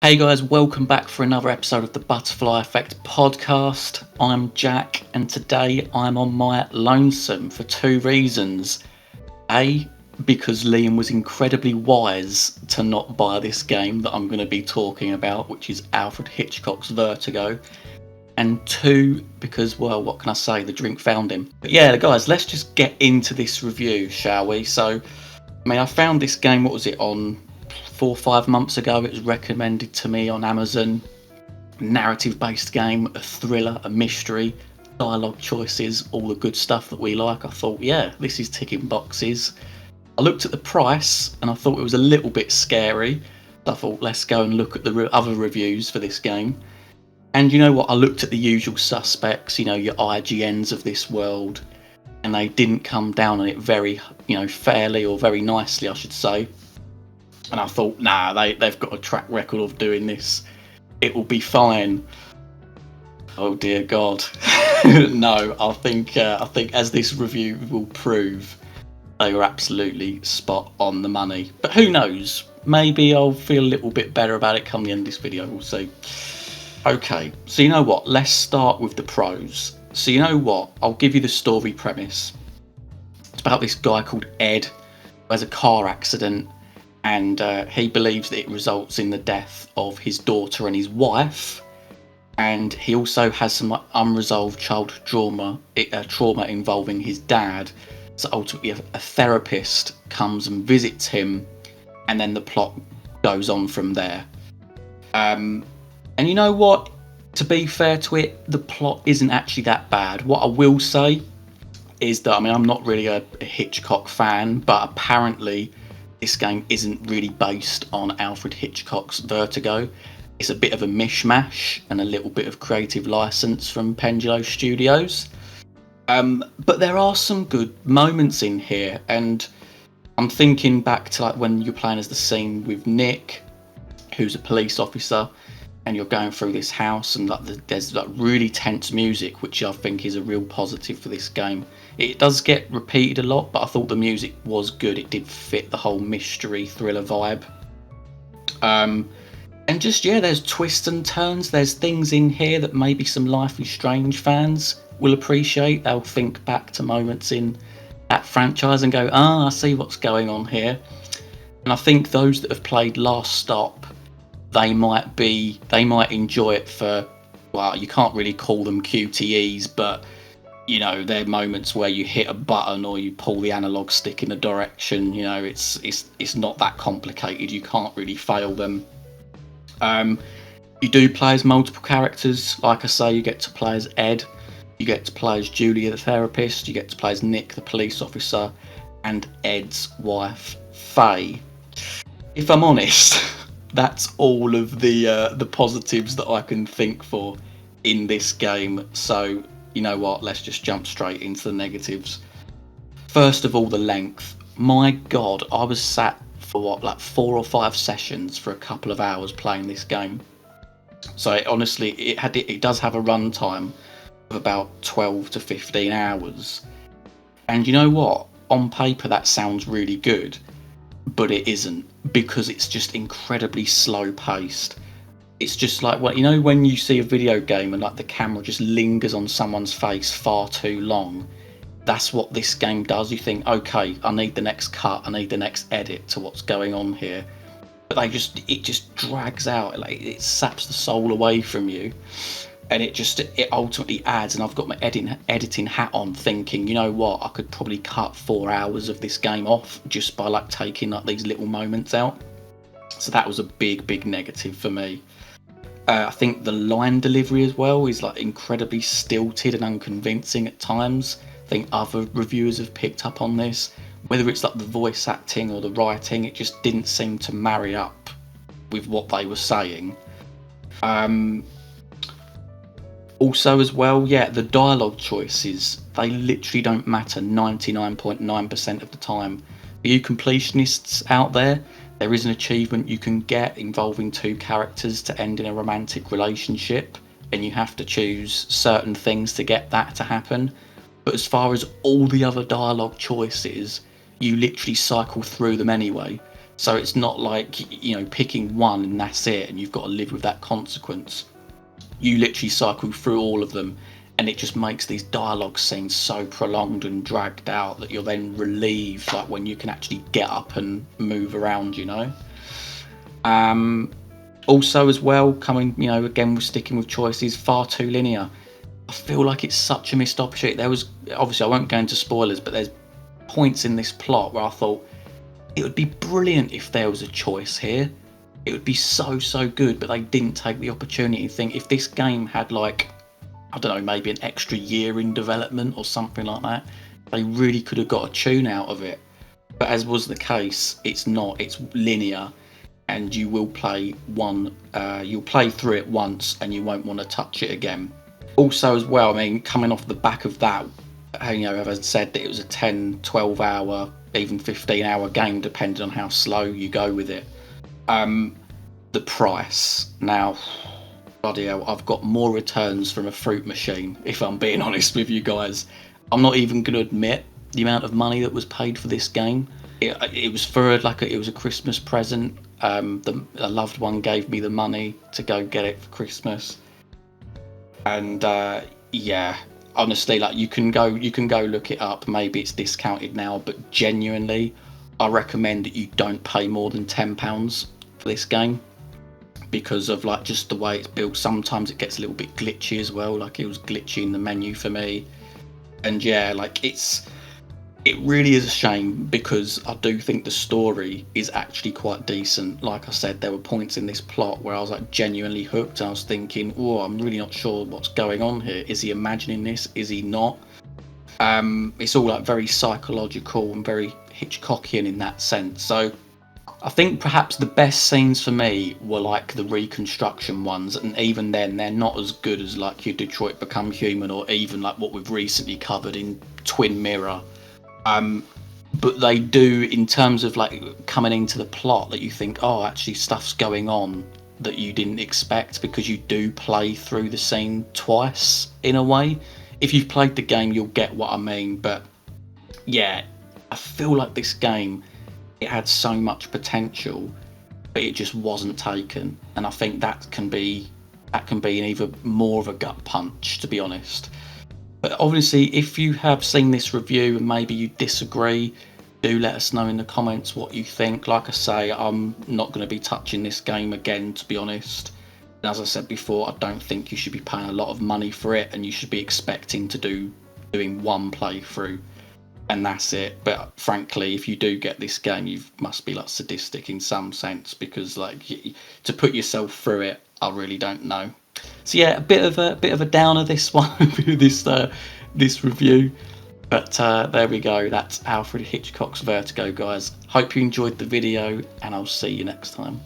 Hey guys, welcome back for another episode of the Butterfly Effect podcast. I'm Jack, and today I'm on my lonesome for two reasons. A, because Liam was incredibly wise to not buy this game that I'm going to be talking about, which is Alfred Hitchcock's Vertigo. And two, because, well, what can I say? The drink found him. But yeah, guys, let's just get into this review, shall we? So, I found this game, what was it, on 4 or 5 months ago. It was recommended to me on Amazon. Narrative based game, a thriller, a mystery, dialogue choices, all the good stuff that we like. I thought, yeah, this is ticking boxes. I looked at the price and I thought it was a little bit scary. So I thought, let's go and look at the other reviews for this game. And you know what, I looked at the usual suspects, your IGNs of this world, and they didn't come down on it very, fairly, or very nicely, I should say. And I thought, nah, they've got a track record of doing this. It will be fine. Oh dear God. No, I think as this review will prove, they were absolutely spot on the money. But who knows? Maybe I'll feel a little bit better about it come the end of this video. We'll see. Okay, so you know what? Let's start with the pros. So you know what? I'll give you the story premise. It's about this guy called Ed who has a car accident. And he believes that it results in the death of his daughter and his wife. And he also has some unresolved childhood trauma involving his dad. So ultimately a therapist comes and visits him, and then the plot goes on from there. And you know what? To be fair to it, the plot isn't actually that bad. What I will say is that, I'm not really a Hitchcock fan, but apparently this game isn't really based on Alfred Hitchcock's Vertigo. It's a bit of a mishmash and a little bit of creative license from Pendulo Studios. But there are some good moments in here, and I'm thinking back to when you're playing as the scene with Nick, who's a police officer, and you're going through this house, and there's really tense music, which I think is a real positive for this game. It does get repeated a lot, but I thought the music was good. It did fit the whole mystery thriller vibe. And just, there's twists and turns. There's things in here that maybe some Life is Strange fans will appreciate. They'll think back to moments in that franchise and go, I see what's going on here. And I think those that have played Last Stop, they might enjoy it for, well, you can't really call them QTEs, but there are moments where you hit a button or you pull the analog stick in a direction. It's not that complicated. You can't really fail them. You do play as multiple characters. Like I say, you get to play as Ed, you get to play as Julia the therapist, you get to play as Nick the police officer, and Ed's wife Faye. If I'm honest, that's all of the positives that I can think for in this game. So you know what, let's just jump straight into the negatives. First of all, the length. My God, I was sat for 4 or 5 sessions for a couple of hours playing this game. So it does have a run time of about 12 to 15 hours. And you know what, on paper that sounds really good, but it isn't, because it's just incredibly slow paced. It's just like, when you see a video game and the camera just lingers on someone's face far too long. That's what this game does. You think, okay, I need the next cut, I need the next edit to what's going on here. But it just drags out. It saps the soul away from you, and it ultimately adds. And I've got my editing hat on, thinking, you know what, I could probably cut 4 hours of this game off just by taking these little moments out. So that was a big negative for me. I think the line delivery as well is incredibly stilted and unconvincing at times. I think other reviewers have picked up on this. Whether it's the voice acting or the writing, it just didn't seem to marry up with what they were saying. Also as well, the dialogue choices, they literally don't matter 99.9% of the time. For you completionists out there is an achievement you can get involving 2 characters to end in a romantic relationship, and you have to choose certain things to get that to happen. But as far as all the other dialogue choices, you literally cycle through them anyway. So it's not like, you know, picking one and that's it, and you've got to live with that consequence. You literally cycle through all of them, and it just makes these dialogue scenes so prolonged and dragged out that you're then relieved, like when you can actually get up and move around, you know. Also, as well, coming, you know, again, we're sticking with choices, far too linear. I feel like it's such a missed opportunity. There was, obviously, I won't go into spoilers, but there's points in this plot where I thought it would be brilliant if there was a choice here. It would be so, so good, but they didn't take the opportunity. Think if this game had, like, I don't know, maybe an extra year in development or something like that, they really could have got a tune out of it. But as was the case, it's not. It's linear, and you will play you'll play through it once, and you won't want to touch it again. Also, as well, I mean, coming off the back of that, you know, as I said, that it was a 10, 12 hour, even 15-hour game, depending on how slow you go with it. The price. Now, bloody hell, I've got more returns from a fruit machine, if I'm being honest with you guys. I'm not even going to admit the amount of money that was paid for this game. It was for it was a Christmas present. A loved one gave me the money to go get it for Christmas, and yeah, honestly, like you can go look it up. Maybe it's discounted now, but genuinely, I recommend that you don't pay more than £10 for this game, because of like just the way it's built. Sometimes it gets a little bit glitchy as well. Like it was glitchy in the menu for me, and yeah, like it really is a shame, because I do think the story is actually quite decent. Like I said, there were points in this plot where I was like genuinely hooked. I was thinking, oh, I'm really not sure what's going on here. Is he imagining this? Is he not? It's all like very psychological and very Hitchcockian in that sense. So I think perhaps the best scenes for me were like the reconstruction ones, and even then they're not as good as like your Detroit Become Human, or even like what we've recently covered in Twin Mirror. But they do, in terms of like coming into the plot, that you think, oh, actually stuff's going on that you didn't expect, because you do play through the scene twice in a way. If you've played the game, you'll get what I mean. But yeah, I feel like this game, it had so much potential, but it just wasn't taken. And I think that can be an even more of a gut punch, to be honest. But obviously, if you have seen this review and maybe you disagree, do let us know in the comments what you think. Like I say, I'm not going to be touching this game again, to be honest. And as I said before, I don't think you should be paying a lot of money for it, and you should be expecting to doing one playthrough, and that's it. But frankly, if you do get this game, you must be like sadistic in some sense, because like to put yourself through it, I really don't know. So yeah, a bit of a downer, this one, this review. But there we go. That's Alfred Hitchcock's Vertigo, guys. Hope you enjoyed the video, and I'll see you next time.